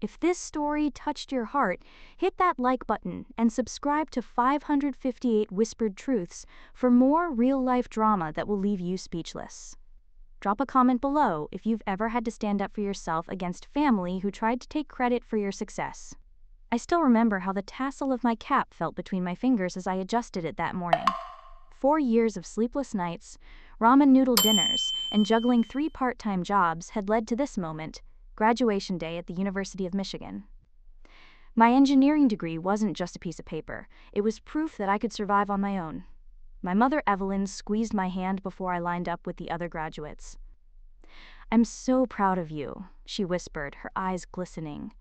If this story touched your heart, hit that like button and subscribe to 558 Whispered Truths for more real-life drama that will leave you speechless. Drop a comment below if you've ever had to stand up for yourself against family who tried to take credit for your success. I still remember how the tassel of my cap felt between my fingers as I adjusted it that morning. 4 years of sleepless nights, ramen noodle dinners, and juggling 3 part-time jobs had led to this moment, graduation day at the University of Michigan. My engineering degree wasn't just a piece of paper, it was proof that I could survive on my own. My mother Evelyn squeezed my hand before I lined up with the other graduates. "I'm so proud of you," she whispered, her eyes glistening.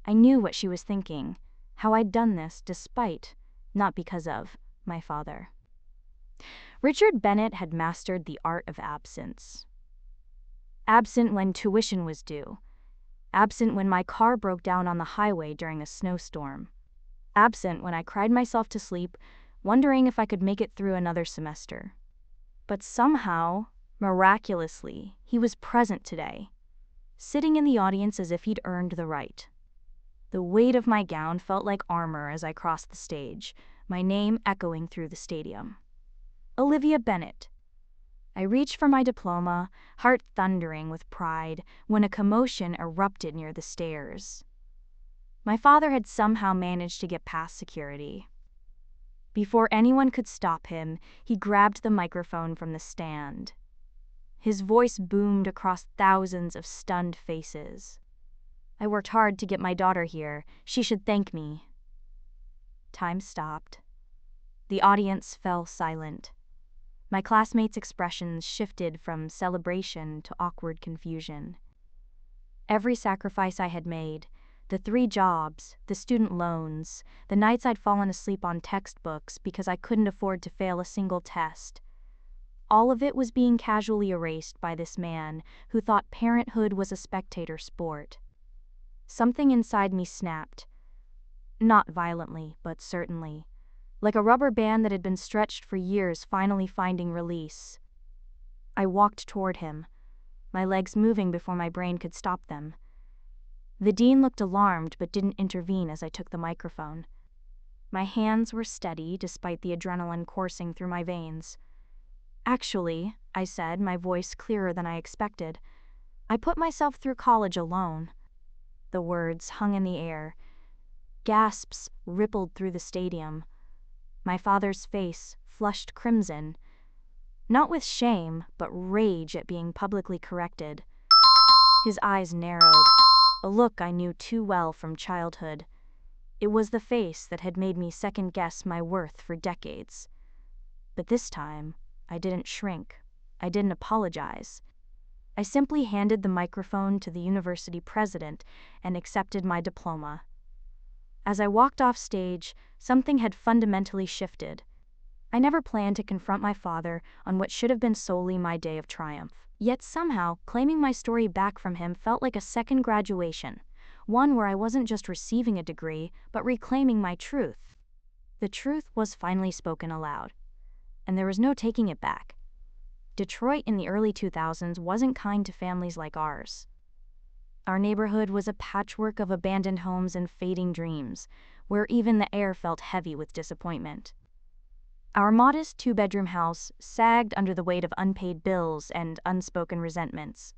I knew what she was thinking, how I'd done this despite, not because of, my father. Richard Bennett had mastered the art of absence. Absent when tuition was due. Absent when my car broke down on the highway during a snowstorm. Absent when I cried myself to sleep, wondering if I could make it through another semester. But somehow, miraculously, he was present today, sitting in the audience as if he'd earned the right. The weight of my gown felt like armor as I crossed the stage, my name echoing through the stadium. Olivia Bennett. I reached for my diploma, heart thundering with pride, when a commotion erupted near the stairs. My father had somehow managed to get past security. Before anyone could stop him, he grabbed the microphone from the stand. His voice boomed across thousands of stunned faces. "I worked hard to get my daughter here. She should thank me." Time stopped. The audience fell silent. My classmates' expressions shifted from celebration to awkward confusion. Every sacrifice I had made, the 3 jobs, the student loans, the nights I'd fallen asleep on textbooks because I couldn't afford to fail a single test, all of it was being casually erased by this man who thought parenthood was a spectator sport. Something inside me snapped. Not violently, but certainly. Like a rubber band that had been stretched for years finally finding release. I walked toward him, my legs moving before my brain could stop them. The dean looked alarmed but didn't intervene as I took the microphone. My hands were steady despite the adrenaline coursing through my veins. "Actually," I said, my voice clearer than I expected, "I put myself through college alone." The words hung in the air. Gasps rippled through the stadium. My father's face flushed crimson, not with shame, but rage at being publicly corrected. His eyes narrowed, a look I knew too well from childhood. It was the face that had made me second-guess my worth for decades. But this time, I didn't shrink. I didn't apologize. I simply handed the microphone to the university president and accepted my diploma. As I walked off stage, something had fundamentally shifted. I never planned to confront my father on what should have been solely my day of triumph. Yet somehow, claiming my story back from him felt like a second graduation, one where I wasn't just receiving a degree, but reclaiming my truth. The truth was finally spoken aloud, and there was no taking it back. Detroit in the early 2000s wasn't kind to families like ours. Our neighborhood was a patchwork of abandoned homes and fading dreams, where even the air felt heavy with disappointment. Our modest 2-bedroom house sagged under the weight of unpaid bills and unspoken resentments.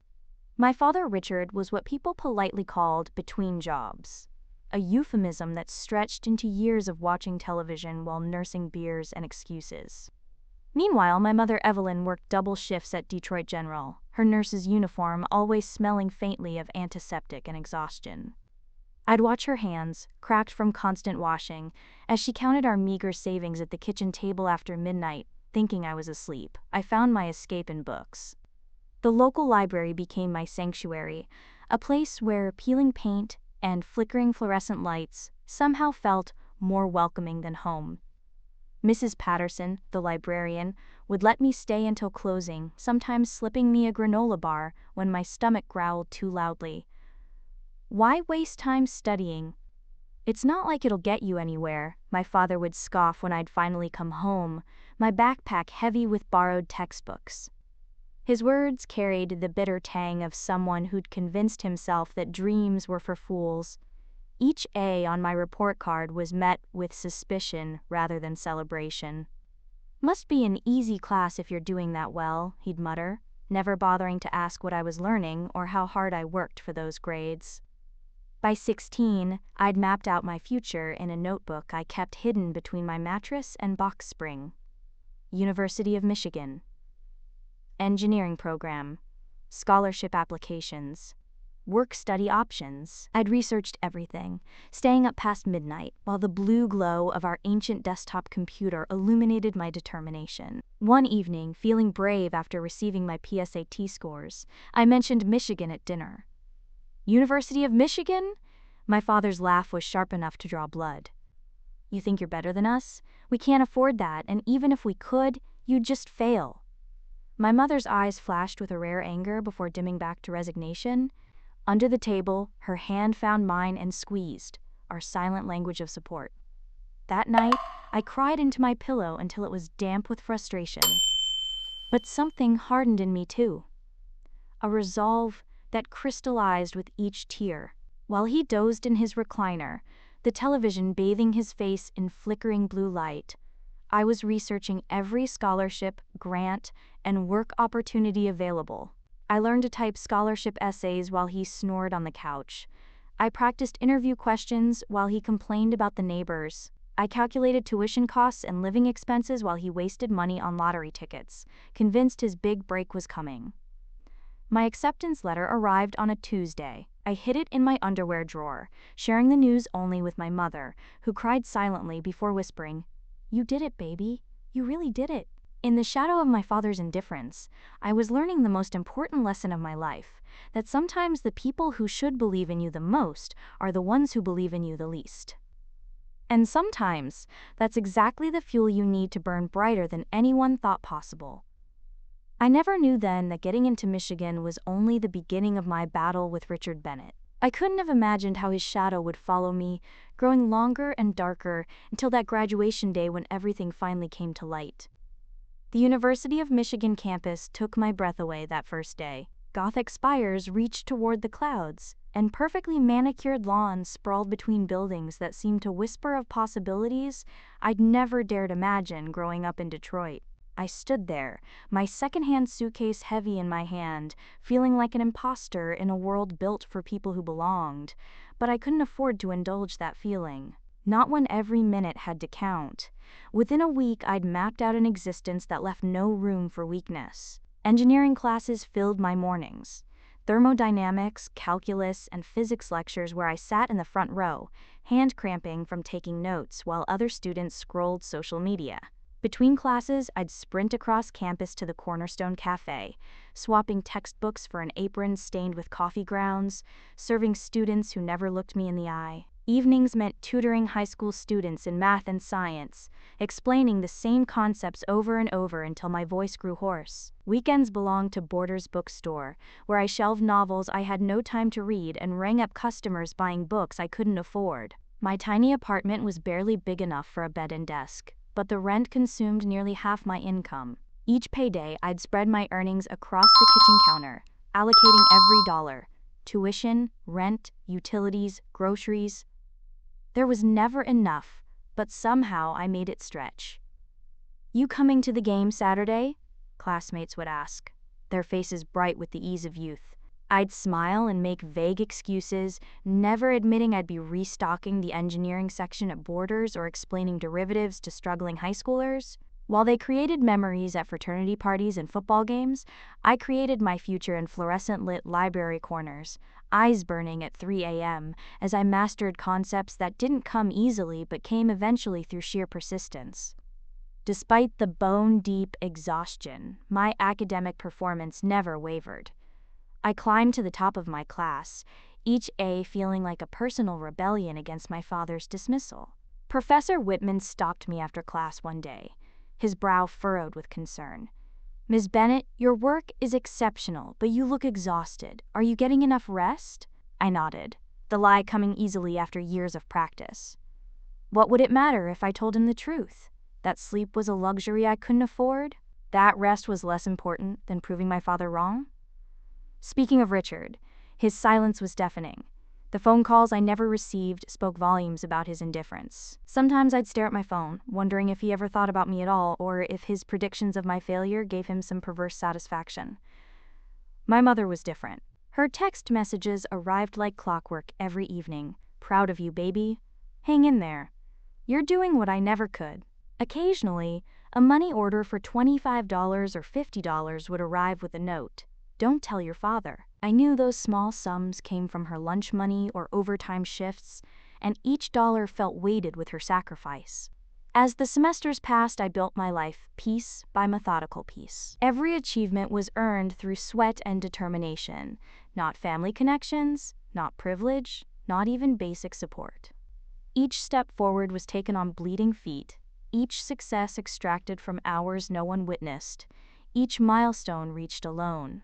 My father Richard was what people politely called between jobs, a euphemism that stretched into years of watching television while nursing beers and excuses. Meanwhile, my mother Evelyn worked double shifts at Detroit General, her nurse's uniform always smelling faintly of antiseptic and exhaustion. I'd watch her hands, cracked from constant washing, as she counted our meager savings at the kitchen table after midnight, thinking I was asleep. I found my escape in books. The local library became my sanctuary, a place where peeling paint and flickering fluorescent lights somehow felt more welcoming than home. Mrs. Patterson, the librarian, would let me stay until closing, sometimes slipping me a granola bar when my stomach growled too loudly. "Why waste time studying? It's not like it'll get you anywhere," my father would scoff when I'd finally come home, my backpack heavy with borrowed textbooks. His words carried the bitter tang of someone who'd convinced himself that dreams were for fools. Each A on my report card was met with suspicion rather than celebration. "Must be an easy class if you're doing that well," he'd mutter, never bothering to ask what I was learning or how hard I worked for those grades. By 16, I'd mapped out my future in a notebook I kept hidden between my mattress and box spring. University of Michigan. Engineering program. Scholarship applications. Work-study options. I'd researched everything, staying up past midnight while the blue glow of our ancient desktop computer illuminated my determination. One evening, feeling brave after receiving my PSAT scores, I mentioned Michigan at dinner. "University of Michigan?" My father's laugh was sharp enough to draw blood. "You think you're better than us? We can't afford that, and even if we could, you'd just fail." My mother's eyes flashed with a rare anger before dimming back to resignation. Under the table, her hand found mine and squeezed, our silent language of support. That night, I cried into my pillow until it was damp with frustration. But something hardened in me too. A resolve that crystallized with each tear. While he dozed in his recliner, the television bathing his face in flickering blue light, I was researching every scholarship, grant, and work opportunity available. I learned to type scholarship essays while he snored on the couch. I practiced interview questions while he complained about the neighbors. I calculated tuition costs and living expenses while he wasted money on lottery tickets, convinced his big break was coming. My acceptance letter arrived on a Tuesday. I hid it in my underwear drawer, sharing the news only with my mother, who cried silently before whispering, "You did it, baby. You really did it." In the shadow of my father's indifference, I was learning the most important lesson of my life, that sometimes the people who should believe in you the most are the ones who believe in you the least. And sometimes, that's exactly the fuel you need to burn brighter than anyone thought possible. I never knew then that getting into Michigan was only the beginning of my battle with Richard Bennett. I couldn't have imagined how his shadow would follow me, growing longer and darker until that graduation day when everything finally came to light. The University of Michigan campus took my breath away that first day. Gothic spires reached toward the clouds, and perfectly manicured lawns sprawled between buildings that seemed to whisper of possibilities I'd never dared imagine growing up in Detroit. I stood there, my secondhand suitcase heavy in my hand, feeling like an imposter in a world built for people who belonged, but I couldn't afford to indulge that feeling. Not when every minute had to count. Within a week, I'd mapped out an existence that left no room for weakness. Engineering classes filled my mornings. Thermodynamics, calculus, and physics lectures where I sat in the front row, hand cramping from taking notes while other students scrolled social media. Between classes, I'd sprint across campus to the Cornerstone Cafe, swapping textbooks for an apron stained with coffee grounds, serving students who never looked me in the eye. Evenings meant tutoring high school students in math and science, explaining the same concepts over and over until my voice grew hoarse. Weekends belonged to Borders Bookstore, where I shelved novels I had no time to read and rang up customers buying books I couldn't afford. My tiny apartment was barely big enough for a bed and desk, but the rent consumed nearly half my income. Each payday, I'd spread my earnings across the kitchen counter, allocating every dollar. Tuition, rent, utilities, groceries. There was never enough, but somehow I made it stretch. "You coming to the game Saturday?" classmates would ask, their faces bright with the ease of youth. I'd smile and make vague excuses, never admitting I'd be restocking the engineering section at Borders or explaining derivatives to struggling high schoolers. While they created memories at fraternity parties and football games, I created my future in fluorescent-lit library corners, eyes burning at 3 a.m. as I mastered concepts that didn't come easily but came eventually through sheer persistence. Despite the bone-deep exhaustion, my academic performance never wavered. I climbed to the top of my class, each A feeling like a personal rebellion against my father's dismissal. Professor Whitman stopped me after class one day, his brow furrowed with concern. "Ms. Bennett, your work is exceptional, but you look exhausted. Are you getting enough rest?" I nodded, the lie coming easily after years of practice. What would it matter if I told him the truth? That sleep was a luxury I couldn't afford? That rest was less important than proving my father wrong? Speaking of Richard, his silence was deafening. The phone calls I never received spoke volumes about his indifference. Sometimes I'd stare at my phone, wondering if he ever thought about me at all, or if his predictions of my failure gave him some perverse satisfaction. My mother was different. Her text messages arrived like clockwork every evening. Proud of you, baby. Hang in there. You're doing what I never could. Occasionally, a money order for $25 or $50 would arrive with a note. Don't tell your father. I knew those small sums came from her lunch money or overtime shifts, and each dollar felt weighted with her sacrifice. As the semesters passed, I built my life piece by methodical piece. Every achievement was earned through sweat and determination, not family connections, not privilege, not even basic support. Each step forward was taken on bleeding feet, each success extracted from hours no one witnessed, each milestone reached alone.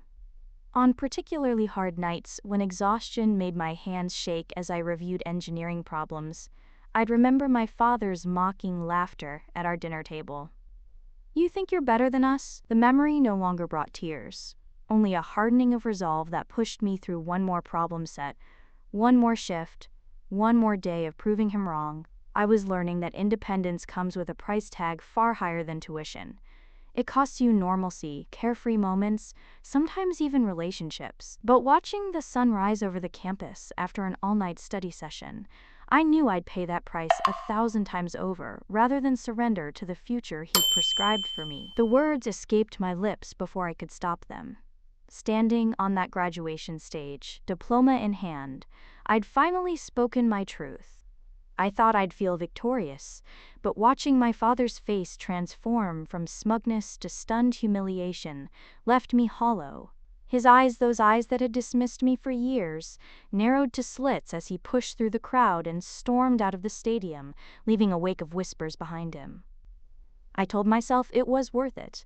On particularly hard nights, when exhaustion made my hands shake as I reviewed engineering problems, I'd remember my father's mocking laughter at our dinner table. You think you're better than us? The memory no longer brought tears, only a hardening of resolve that pushed me through one more problem set, one more shift, one more day of proving him wrong. I was learning that independence comes with a price tag far higher than tuition. It costs you normalcy, carefree moments, sometimes even relationships. But watching the sun rise over the campus after an all-night study session, I knew I'd pay that price 1,000 times over rather than surrender to the future he'd prescribed for me. The words escaped my lips before I could stop them. Standing on that graduation stage, diploma in hand, I'd finally spoken my truth. I thought I'd feel victorious, but watching my father's face transform from smugness to stunned humiliation left me hollow. His eyes, those eyes that had dismissed me for years, narrowed to slits as he pushed through the crowd and stormed out of the stadium, leaving a wake of whispers behind him. I told myself it was worth it,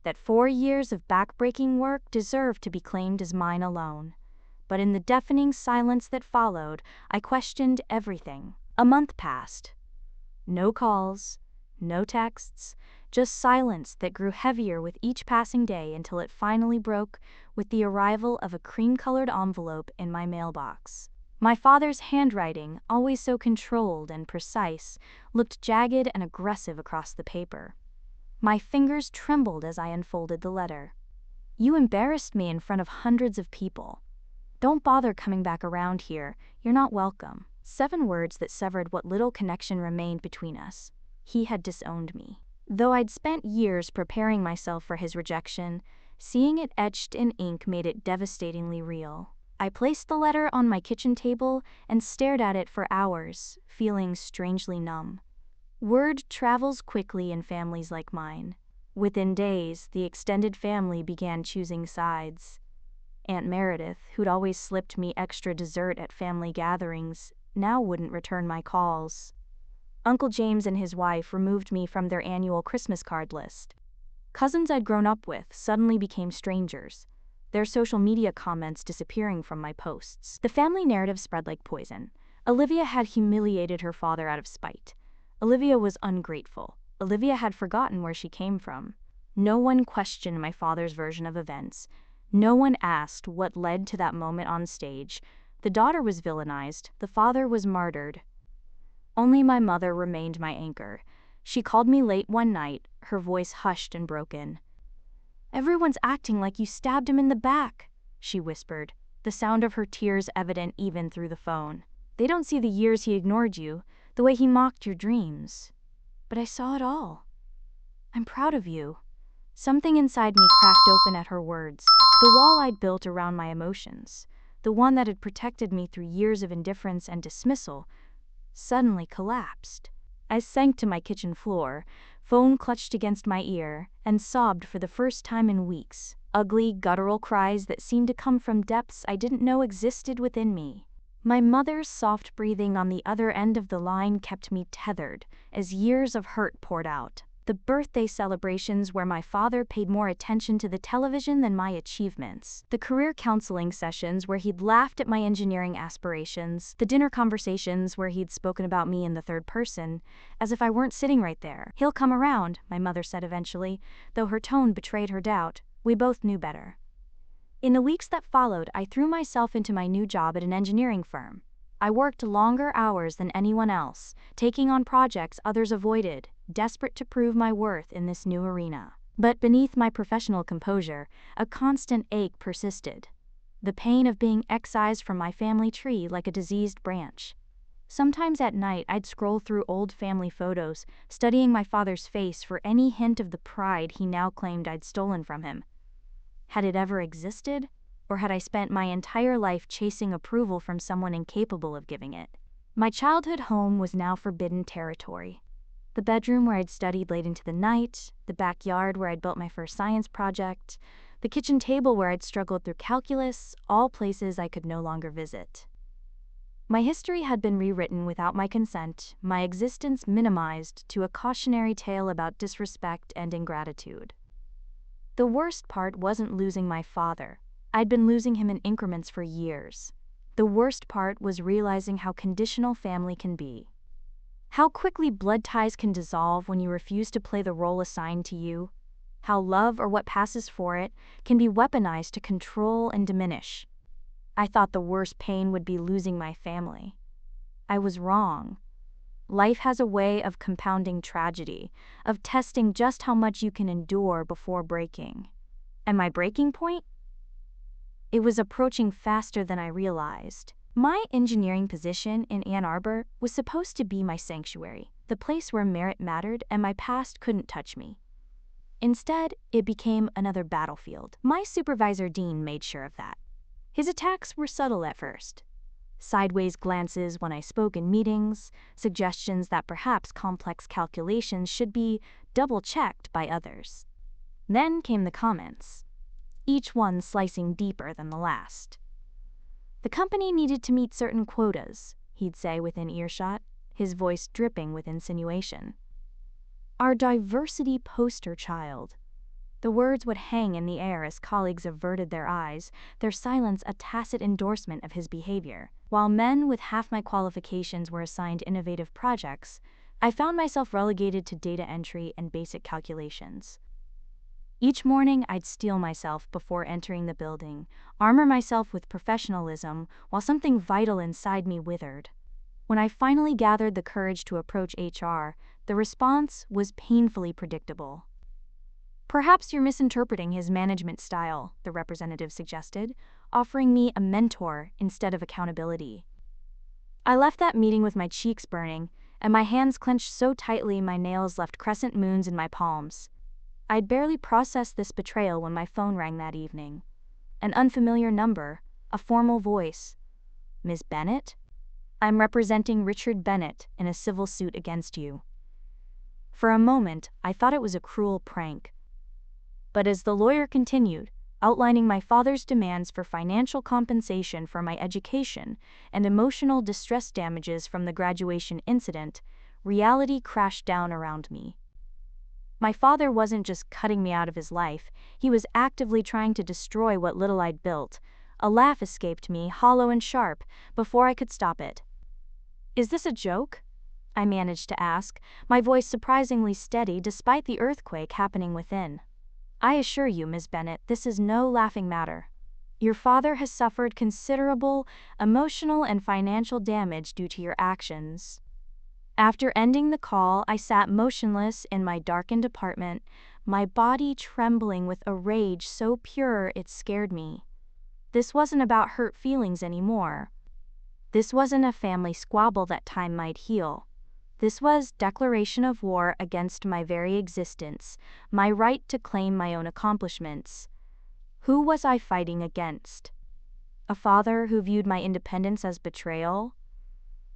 that 4 years of back-breaking work deserved to be claimed as mine alone. But in the deafening silence that followed, I questioned everything. A month passed. No calls, no texts, just silence that grew heavier with each passing day until it finally broke with the arrival of a cream-colored envelope in my mailbox. My father's handwriting, always so controlled and precise, looked jagged and aggressive across the paper. My fingers trembled as I unfolded the letter. You embarrassed me in front of hundreds of people. Don't bother coming back around here. You're not welcome. 7 words that severed what little connection remained between us. He had disowned me. Though I'd spent years preparing myself for his rejection, seeing it etched in ink made it devastatingly real. I placed the letter on my kitchen table and stared at it for hours, feeling strangely numb. Word travels quickly in families like mine. Within days, the extended family began choosing sides. Aunt Meredith, who'd always slipped me extra dessert at family gatherings, now wouldn't return my calls. Uncle James and his wife removed me from their annual Christmas card list. Cousins I'd grown up with suddenly became strangers, their social media comments disappearing from my posts. The family narrative spread like poison. Olivia had humiliated her father out of spite. Olivia was ungrateful. Olivia had forgotten where she came from. No one questioned my father's version of events. No one asked what led to that moment on stage. The daughter was villainized, the father was martyred. Only my mother remained my anchor. She called me late one night, her voice hushed and broken. Everyone's acting like you stabbed him in the back, she whispered, the sound of her tears evident even through the phone. They don't see the years he ignored you, the way he mocked your dreams. But I saw it all. I'm proud of you. Something inside me cracked open at her words. The wall I'd built around my emotions, the one that had protected me through years of indifference and dismissal, suddenly collapsed. I sank to my kitchen floor, phone clutched against my ear, and sobbed for the first time in weeks. Ugly, guttural cries that seemed to come from depths I didn't know existed within me. My mother's soft breathing on the other end of the line kept me tethered as years of hurt poured out. The birthday celebrations where my father paid more attention to the television than my achievements. The career counseling sessions where he'd laughed at my engineering aspirations. The dinner conversations where he'd spoken about me in the third person, as if I weren't sitting right there. "He'll come around," my mother said eventually, though her tone betrayed her doubt. We both knew better. In the weeks that followed, I threw myself into my new job at an engineering firm. I worked longer hours than anyone else, taking on projects others avoided, desperate to prove my worth in this new arena. But beneath my professional composure, a constant ache persisted. The pain of being excised from my family tree like a diseased branch. Sometimes at night I'd scroll through old family photos, studying my father's face for any hint of the pride he now claimed I'd stolen from him. Had it ever existed? Or had I spent my entire life chasing approval from someone incapable of giving it? My childhood home was now forbidden territory. The bedroom where I'd studied late into the night, the backyard where I'd built my first science project, the kitchen table where I'd struggled through calculus, all places I could no longer visit. My history had been rewritten without my consent, my existence minimized to a cautionary tale about disrespect and ingratitude. The worst part wasn't losing my father. I'd been losing him in increments for years. The worst part was realizing how conditional family can be. How quickly blood ties can dissolve when you refuse to play the role assigned to you. How love, or what passes for it, can be weaponized to control and diminish. I thought the worst pain would be losing my family. I was wrong. Life has a way of compounding tragedy, of testing just how much you can endure before breaking. And my breaking point? It was approaching faster than I realized. My engineering position in Ann Arbor was supposed to be my sanctuary, the place where merit mattered and my past couldn't touch me. Instead, it became another battlefield. My supervisor Dean made sure of that. His attacks were subtle at first. Sideways glances when I spoke in meetings, suggestions that perhaps complex calculations should be double-checked by others. Then came the comments, each one slicing deeper than the last. The company needed to meet certain quotas, he'd say within earshot, his voice dripping with insinuation. Our diversity poster child. The words would hang in the air as colleagues averted their eyes, their silence a tacit endorsement of his behavior. While men with half my qualifications were assigned innovative projects, I found myself relegated to data entry and basic calculations. Each morning I'd steel myself before entering the building, armor myself with professionalism while something vital inside me withered. When I finally gathered the courage to approach HR, the response was painfully predictable. "Perhaps you're misinterpreting his management style," the representative suggested, offering me a mentor instead of accountability. I left that meeting with my cheeks burning, and my hands clenched so tightly my nails left crescent moons in my palms. I'd barely processed this betrayal when my phone rang that evening. An unfamiliar number, a formal voice. "Ms. Bennett? I'm representing Richard Bennett in a civil suit against you." For a moment, I thought it was a cruel prank. But as the lawyer continued, outlining my father's demands for financial compensation for my education and emotional distress damages from the graduation incident, reality crashed down around me. My father wasn't just cutting me out of his life, he was actively trying to destroy what little I'd built. A laugh escaped me, hollow and sharp, before I could stop it. "Is this a joke?" I managed to ask, my voice surprisingly steady despite the earthquake happening within. "I assure you, Ms. Bennett, this is no laughing matter. Your father has suffered considerable emotional and financial damage due to your actions." After ending the call, I sat motionless in my darkened apartment, my body trembling with a rage so pure it scared me. This wasn't about hurt feelings anymore. This wasn't a family squabble that time might heal. This was declaration of war against my very existence, my right to claim my own accomplishments. Who was I fighting against? A father who viewed my independence as betrayal?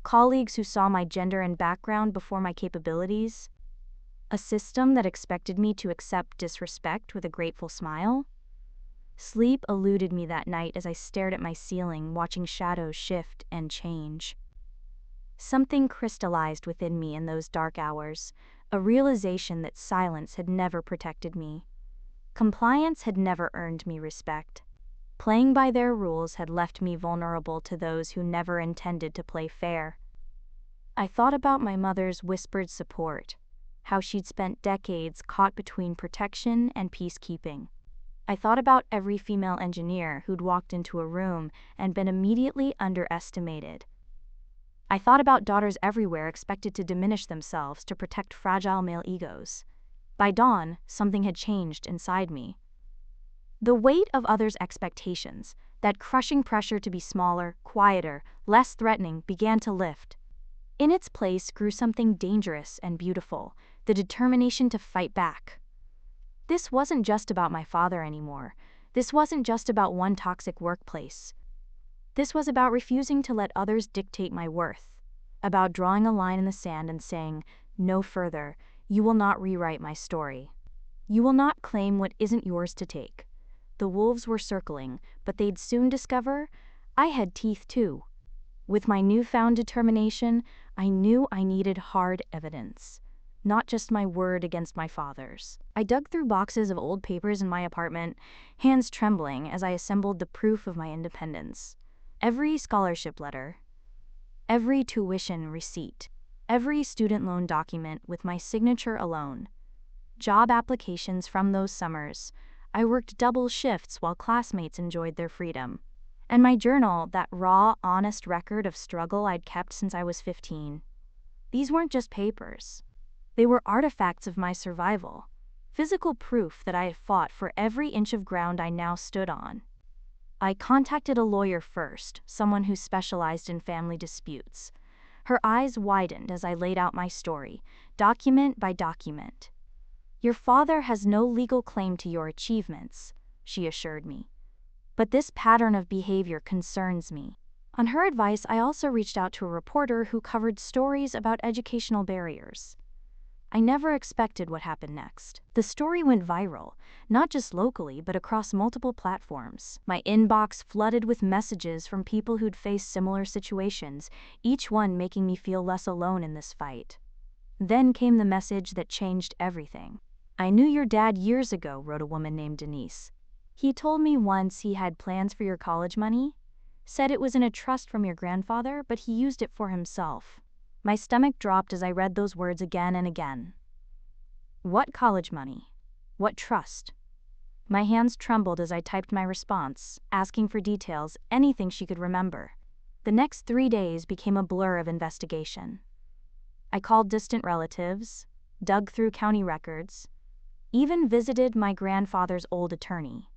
Colleagues who saw my gender and background before my capabilities? A system that expected me to accept disrespect with a grateful smile? Sleep eluded me that night as I stared at my ceiling, watching shadows shift and change. Something crystallized within me in those dark hours, A realization that silence had never protected me. Compliance had never earned me respect. Playing by their rules had left me vulnerable to those who never intended to play fair. I thought about my mother's whispered support, how she'd spent decades caught between protection and peacekeeping. I thought about every female engineer who'd walked into a room and been immediately underestimated. I thought about daughters everywhere expected to diminish themselves to protect fragile male egos. By dawn, something had changed inside me. The weight of others' expectations, that crushing pressure to be smaller, quieter, less threatening, began to lift. In its place grew something dangerous and beautiful, the determination to fight back. This wasn't just about my father anymore. This wasn't just about one toxic workplace. This was about refusing to let others dictate my worth, about drawing a line in the sand and saying, "No further, you will not rewrite my story. You will not claim what isn't yours to take." The wolves were circling, but they'd soon discover I had teeth too. With my newfound determination, I knew I needed hard evidence, not just my word against my father's. I dug through boxes of old papers in my apartment, hands trembling as I assembled the proof of my independence. Every scholarship letter, every tuition receipt, every student loan document with my signature alone. Job applications from those summers. I worked double shifts while classmates enjoyed their freedom. And my journal, that raw, honest record of struggle I'd kept since I was 15. These weren't just papers. They were artifacts of my survival, physical proof that I had fought for every inch of ground I now stood on. I contacted a lawyer first, someone who specialized in family disputes. Her eyes widened as I laid out my story, document by document. "Your father has no legal claim to your achievements," she assured me. "But this pattern of behavior concerns me." On her advice, I also reached out to a reporter who covered stories about educational barriers. I never expected what happened next. The story went viral, not just locally, but across multiple platforms. My inbox flooded with messages from people who'd faced similar situations, each one making me feel less alone in this fight. Then came the message that changed everything. "I knew your dad years ago," wrote a woman named Denise. "He told me once he had plans for your college money. Said it was in a trust from your grandfather, but he used it for himself." My stomach dropped as I read those words again and again. What college money? What trust? My hands trembled as I typed my response, asking for details, anything she could remember. The next 3 days became a blur of investigation. I called distant relatives, dug through county records, even visited my grandfather's old attorney.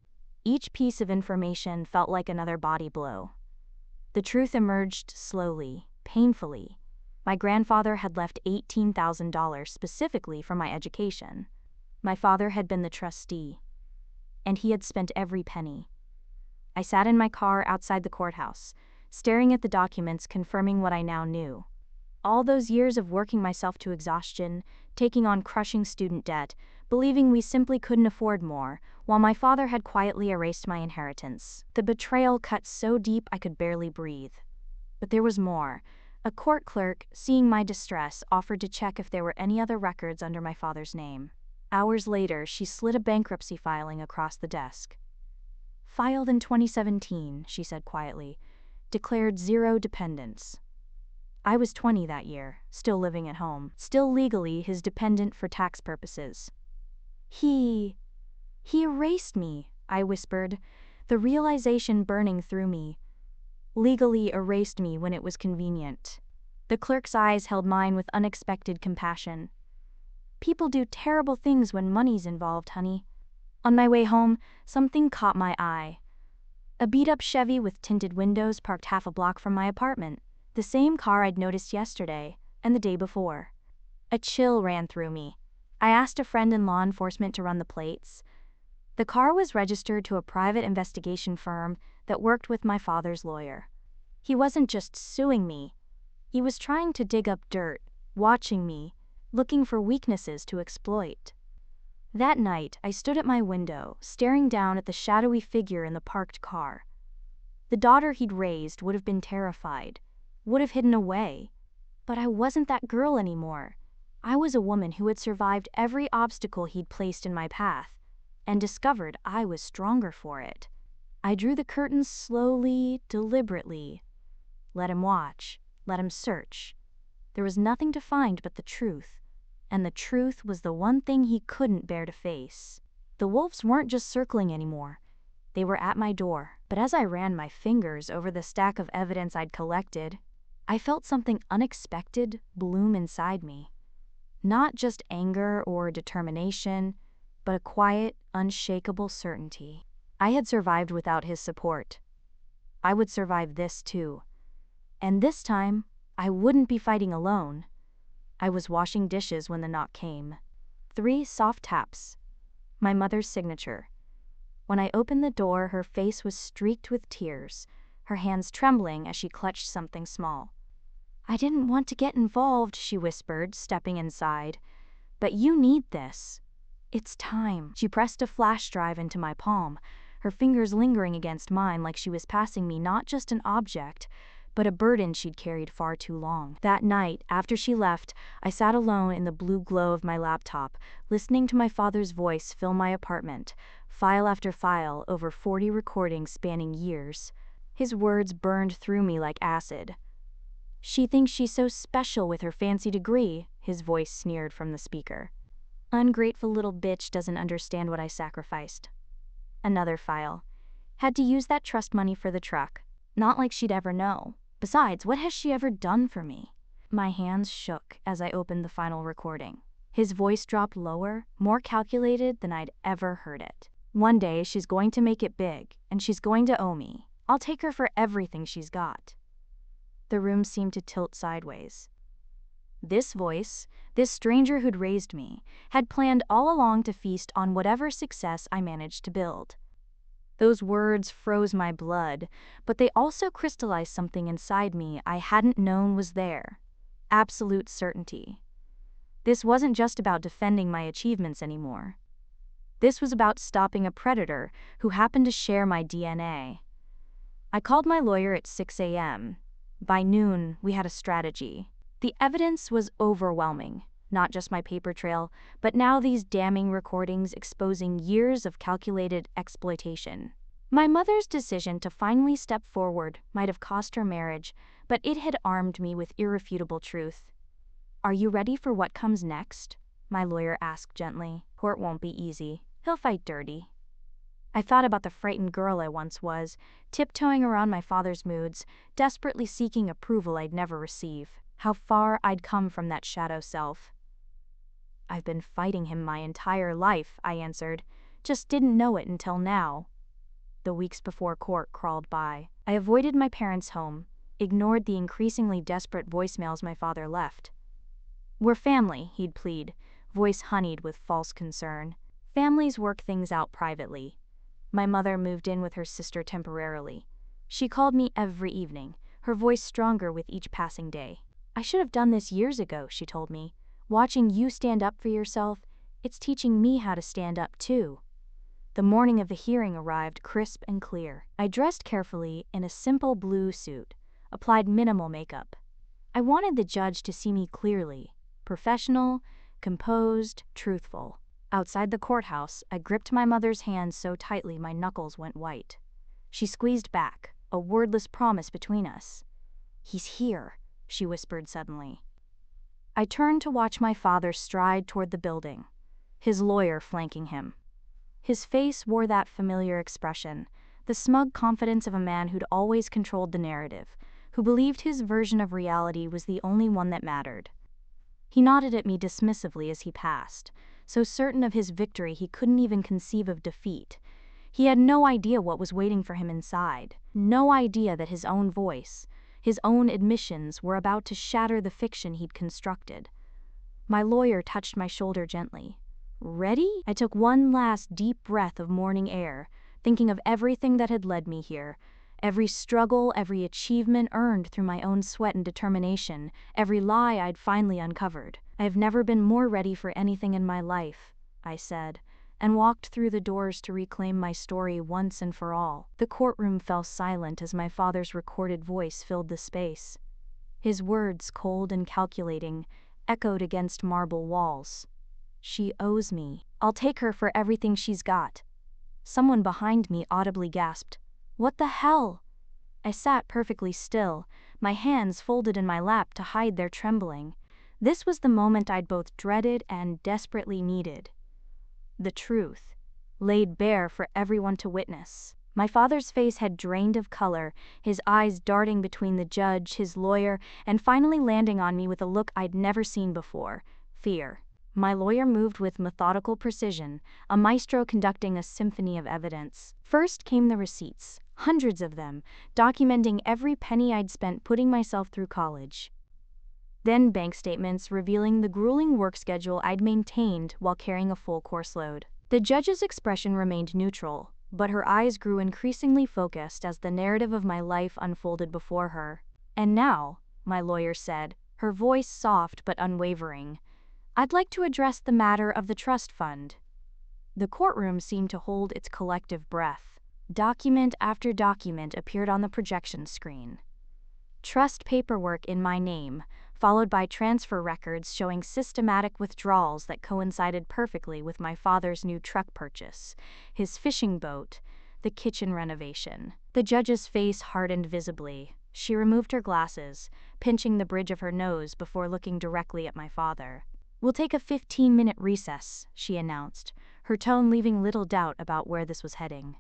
Each piece of information felt like another body blow. The truth emerged slowly, painfully. My grandfather had left $18,000 specifically for my education. My father had been the trustee, and he had spent every penny. I sat in my car outside the courthouse, staring at the documents confirming what I now knew. All those years of working myself to exhaustion, taking on crushing student debt, believing we simply couldn't afford more, while my father had quietly erased my inheritance. The betrayal cut so deep I could barely breathe. But there was more. A court clerk, seeing my distress, offered to check if there were any other records under my father's name. Hours later, she slid a bankruptcy filing across the desk. "Filed in 2017, she said quietly. "Declared 0 dependents." I was 20 that year, still living at home, still legally his dependent for tax purposes. He erased me," I whispered, the realization burning through me. Legally erased me when it was convenient. The clerk's eyes held mine with unexpected compassion. "People do terrible things when money's involved, honey." On my way home, something caught my eye. A beat-up Chevy with tinted windows parked half a block from my apartment. The same car I'd noticed yesterday, and the day before. A chill ran through me. I asked a friend in law enforcement to run the plates. The car was registered to a private investigation firm that worked with my father's lawyer. He wasn't just suing me. He was trying to dig up dirt, watching me, looking for weaknesses to exploit. That night, I stood at my window, staring down at the shadowy figure in the parked car. The daughter he'd raised would have been terrified, would have hidden away. But I wasn't that girl anymore. I was a woman who had survived every obstacle he'd placed in my path, and discovered I was stronger for it. I drew the curtains slowly, deliberately. Let him watch, let him search. There was nothing to find but the truth, and the truth was the one thing he couldn't bear to face. The wolves weren't just circling anymore. They were at my door, but as I ran my fingers over the stack of evidence I'd collected, I felt something unexpected bloom inside me. Not just anger or determination, but a quiet, unshakable certainty. I had survived without his support. I would survive this too. And this time, I wouldn't be fighting alone. I was washing dishes when the knock came. 3 soft taps. My mother's signature. When I opened the door, her face was streaked with tears, her hands trembling as she clutched something small. "I didn't want to get involved," she whispered, stepping inside. "But you need this. It's time." She pressed a flash drive into my palm, her fingers lingering against mine like she was passing me not just an object, but a burden she'd carried far too long. That night, after she left, I sat alone in the blue glow of my laptop, listening to my father's voice fill my apartment, file after file, over 40 recordings spanning years. His words burned through me like acid. "She thinks she's so special with her fancy degree," his voice sneered from the speaker. "Ungrateful little bitch doesn't understand what I sacrificed." Another file. "Had to use that trust money for the truck. Not like she'd ever know. Besides, what has she ever done for me?" My hands shook as I opened the final recording. His voice dropped lower, more calculated than I'd ever heard it. "One day she's going to make it big, and she's going to owe me. I'll take her for everything she's got." The room seemed to tilt sideways. This voice, this stranger who'd raised me, had planned all along to feast on whatever success I managed to build. Those words froze my blood, but they also crystallized something inside me I hadn't known was there. Absolute certainty. This wasn't just about defending my achievements anymore. This was about stopping a predator who happened to share my DNA. I called my lawyer at 6 a.m. By noon, we had a strategy. The evidence was overwhelming. Not just my paper trail, but now these damning recordings exposing years of calculated exploitation. My mother's decision to finally step forward might have cost her marriage, but it had armed me with irrefutable truth. "Are you ready for what comes next?" my lawyer asked gently. "Court won't be easy. He'll fight dirty." I thought about the frightened girl I once was, tiptoeing around my father's moods, desperately seeking approval I'd never receive. How far I'd come from that shadow self. "I've been fighting him my entire life," I answered, "just didn't know it until now." The weeks before court crawled by. I avoided my parents' home, ignored the increasingly desperate voicemails my father left. "We're family," he'd plead, voice honeyed with false concern. Families work things out privately. My mother moved in with her sister temporarily. She called me every evening, her voice stronger with each passing day. "I should have done this years ago," she told me. "Watching you stand up for yourself, it's teaching me how to stand up too." The morning of the hearing arrived crisp and clear. I dressed carefully in a simple blue suit, applied minimal makeup. I wanted the judge to see me clearly, professional, composed, truthful. Outside the courthouse, I gripped my mother's hand so tightly my knuckles went white. She squeezed back, a wordless promise between us. "He's here," she whispered suddenly. I turned to watch my father stride toward the building, his lawyer flanking him. His face wore that familiar expression, the smug confidence of a man who'd always controlled the narrative, who believed his version of reality was the only one that mattered. He nodded at me dismissively as he passed, so certain of his victory he couldn't even conceive of defeat. He had no idea what was waiting for him inside, no idea that his own voice, his own admissions were about to shatter the fiction he'd constructed. My lawyer touched my shoulder gently. "Ready?" I took one last deep breath of morning air, thinking of everything that had led me here, every struggle, every achievement earned through my own sweat and determination, every lie I'd finally uncovered. "I have never been more ready for anything in my life," I said, and walked through the doors to reclaim my story once and for all. The courtroom fell silent as my father's recorded voice filled the space. His words, cold and calculating, echoed against marble walls. "She owes me. I'll take her for everything she's got." Someone behind me audibly gasped, "What the hell?" I sat perfectly still, my hands folded in my lap to hide their trembling. This was the moment I'd both dreaded and desperately needed. The truth, laid bare for everyone to witness. My father's face had drained of color, his eyes darting between the judge, his lawyer, and finally landing on me with a look I'd never seen before: fear. My lawyer moved with methodical precision, a maestro conducting a symphony of evidence. First came the receipts, hundreds of them, documenting every penny I'd spent putting myself through college. Then bank statements revealing the grueling work schedule I'd maintained while carrying a full course load. The judge's expression remained neutral, but her eyes grew increasingly focused as the narrative of my life unfolded before her. "And now," my lawyer said, her voice soft but unwavering, "I'd like to address the matter of the trust fund." The courtroom seemed to hold its collective breath. Document after document appeared on the projection screen. Trust paperwork in my name, followed by transfer records showing systematic withdrawals that coincided perfectly with my father's new truck purchase, his fishing boat, the kitchen renovation. The judge's face hardened visibly. She removed her glasses, pinching the bridge of her nose before looking directly at my father. "We'll take a 15-minute recess," she announced, her tone leaving little doubt about where this was heading.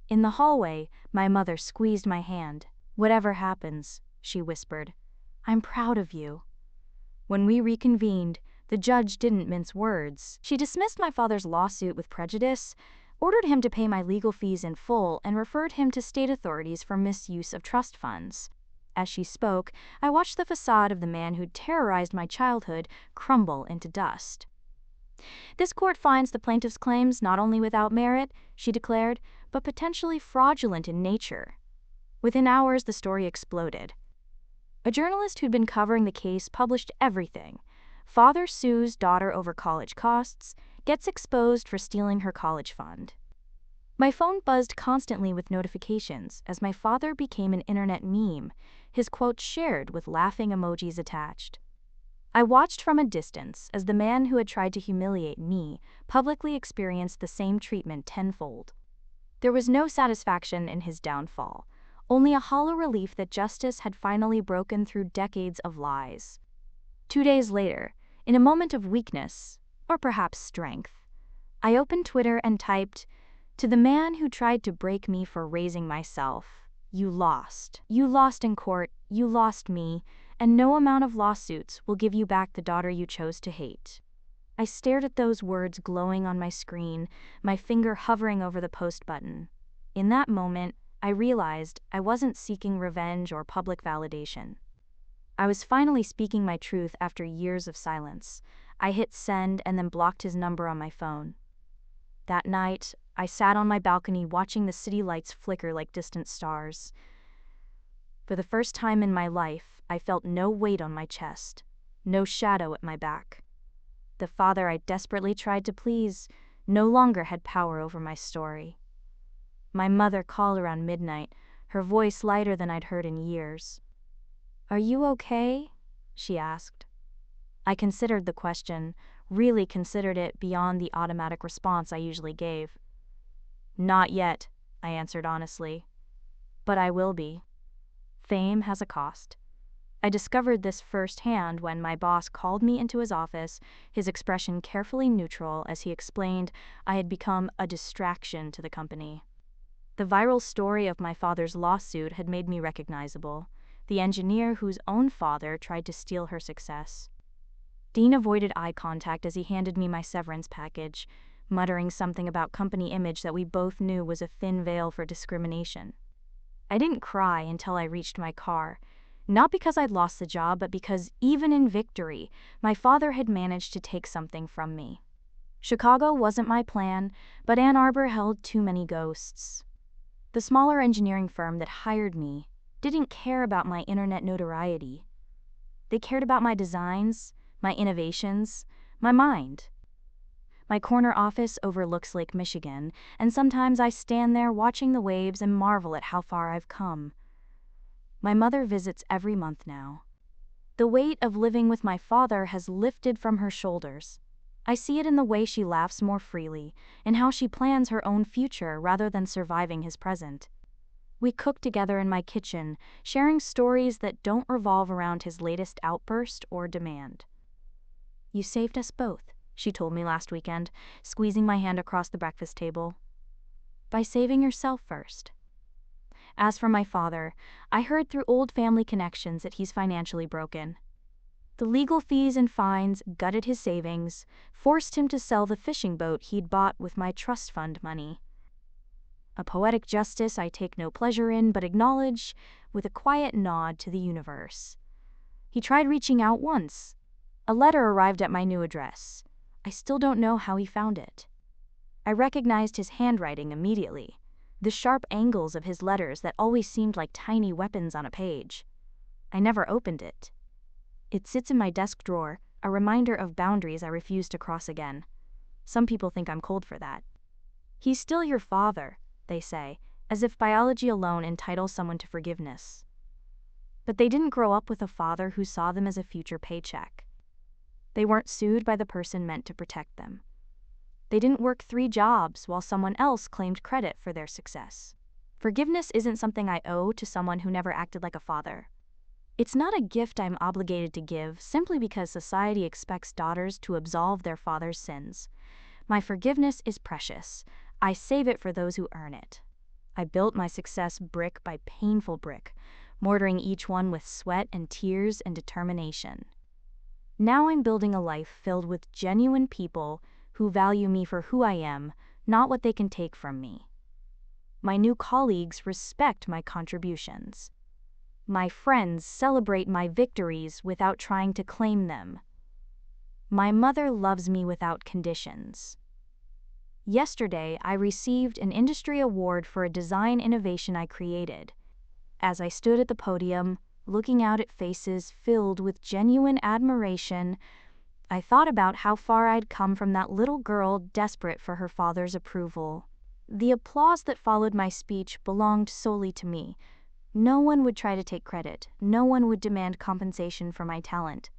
In the hallway, my mother squeezed my hand. "Whatever happens," she whispered, "I'm proud of you." When we reconvened, the judge didn't mince words. She dismissed my father's lawsuit with prejudice, ordered him to pay my legal fees in full, and referred him to state authorities for misuse of trust funds. As she spoke, I watched the facade of the man who'd terrorized my childhood crumble into dust. "This court finds the plaintiff's claims not only without merit," she declared, "but potentially fraudulent in nature." Within hours, the story exploded. A journalist who'd been covering the case published everything. Father sues daughter over college costs, gets exposed for stealing her college fund. My phone buzzed constantly with notifications as my father became an internet meme, his quotes shared with laughing emojis attached. I watched from a distance as the man who had tried to humiliate me publicly experienced the same treatment tenfold. There was no satisfaction in his downfall, only a hollow relief that justice had finally broken through decades of lies. 2 days later, in a moment of weakness, or perhaps strength, I opened Twitter and typed, "To the man who tried to break me for raising myself, you lost. You lost in court, you lost me, and no amount of lawsuits will give you back the daughter you chose to hate." I stared at those words glowing on my screen, my finger hovering over the post button. In that moment, I realized I wasn't seeking revenge or public validation. I was finally speaking my truth after years of silence. I hit send and then blocked his number on my phone. That night, I sat on my balcony watching the city lights flicker like distant stars. For the first time in my life, I felt no weight on my chest, no shadow at my back. The father I desperately tried to please no longer had power over my story. My mother called around midnight, her voice lighter than I'd heard in years. "Are you okay?" she asked. I considered the question, really considered it beyond the automatic response I usually gave. "Not yet," I answered honestly. "But I will be. Fame has a cost." I discovered this firsthand when my boss called me into his office, his expression carefully neutral as he explained I had become a distraction to the company. The viral story of my father's lawsuit had made me recognizable, the engineer whose own father tried to steal her success. Dean avoided eye contact as he handed me my severance package, muttering something about company image that we both knew was a thin veil for discrimination. I didn't cry until I reached my car, not because I'd lost the job, but because even in victory, my father had managed to take something from me. Chicago wasn't my plan, but Ann Arbor held too many ghosts. The smaller engineering firm that hired me didn't care about my internet notoriety. They cared about my designs, my innovations, my mind. My corner office overlooks Lake Michigan, and sometimes I stand there watching the waves and marvel at how far I've come. My mother visits every month now. The weight of living with my father has lifted from her shoulders. I see it in the way she laughs more freely, and how she plans her own future rather than surviving his present. We cook together in my kitchen, sharing stories that don't revolve around his latest outburst or demand. "You saved us both," she told me last weekend, squeezing my hand across the breakfast table. "By saving yourself first." As for my father, I heard through old family connections that he's financially broken. The legal fees and fines gutted his savings, forced him to sell the fishing boat he'd bought with my trust fund money. A poetic justice I take no pleasure in, but acknowledge with a quiet nod to the universe. He tried reaching out once. A letter arrived at my new address. I still don't know how he found it. I recognized his handwriting immediately, the sharp angles of his letters that always seemed like tiny weapons on a page. I never opened it. It sits in my desk drawer, a reminder of boundaries I refuse to cross again. Some people think I'm cold for that. "He's still your father," they say, as if biology alone entitles someone to forgiveness. But they didn't grow up with a father who saw them as a future paycheck. They weren't sued by the person meant to protect them. They didn't work 3 jobs while someone else claimed credit for their success. Forgiveness isn't something I owe to someone who never acted like a father. It's not a gift I'm obligated to give simply because society expects daughters to absolve their father's sins. My forgiveness is precious. I save it for those who earn it. I built my success brick by painful brick, mortaring each one with sweat and tears and determination. Now I'm building a life filled with genuine people who value me for who I am, not what they can take from me. My new colleagues respect my contributions. My friends celebrate my victories without trying to claim them. My mother loves me without conditions. Yesterday, I received an industry award for a design innovation I created. As I stood at the podium, looking out at faces filled with genuine admiration, I thought about how far I'd come from that little girl desperate for her father's approval. The applause that followed my speech belonged solely to me. No one would try to take credit. No one would demand compensation for my talent.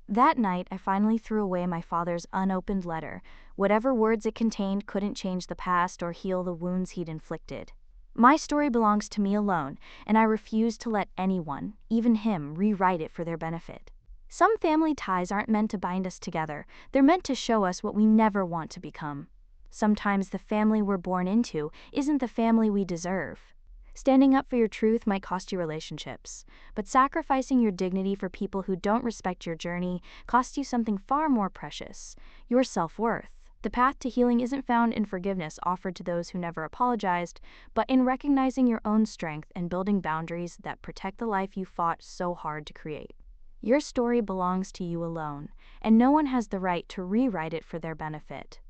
That night, I finally threw away my father's unopened letter. Whatever words it contained couldn't change the past or heal the wounds he'd inflicted. My story belongs to me alone, and I refuse to let anyone, even him, rewrite it for their benefit. Some family ties aren't meant to bind us together. They're meant to show us what we never want to become. Sometimes the family we're born into isn't the family we deserve. Standing up for your truth might cost you relationships, but sacrificing your dignity for people who don't respect your journey costs you something far more precious: your self-worth. The path to healing isn't found in forgiveness offered to those who never apologized, but in recognizing your own strength and building boundaries that protect the life you fought so hard to create. Your story belongs to you alone, and no one has the right to rewrite it for their benefit.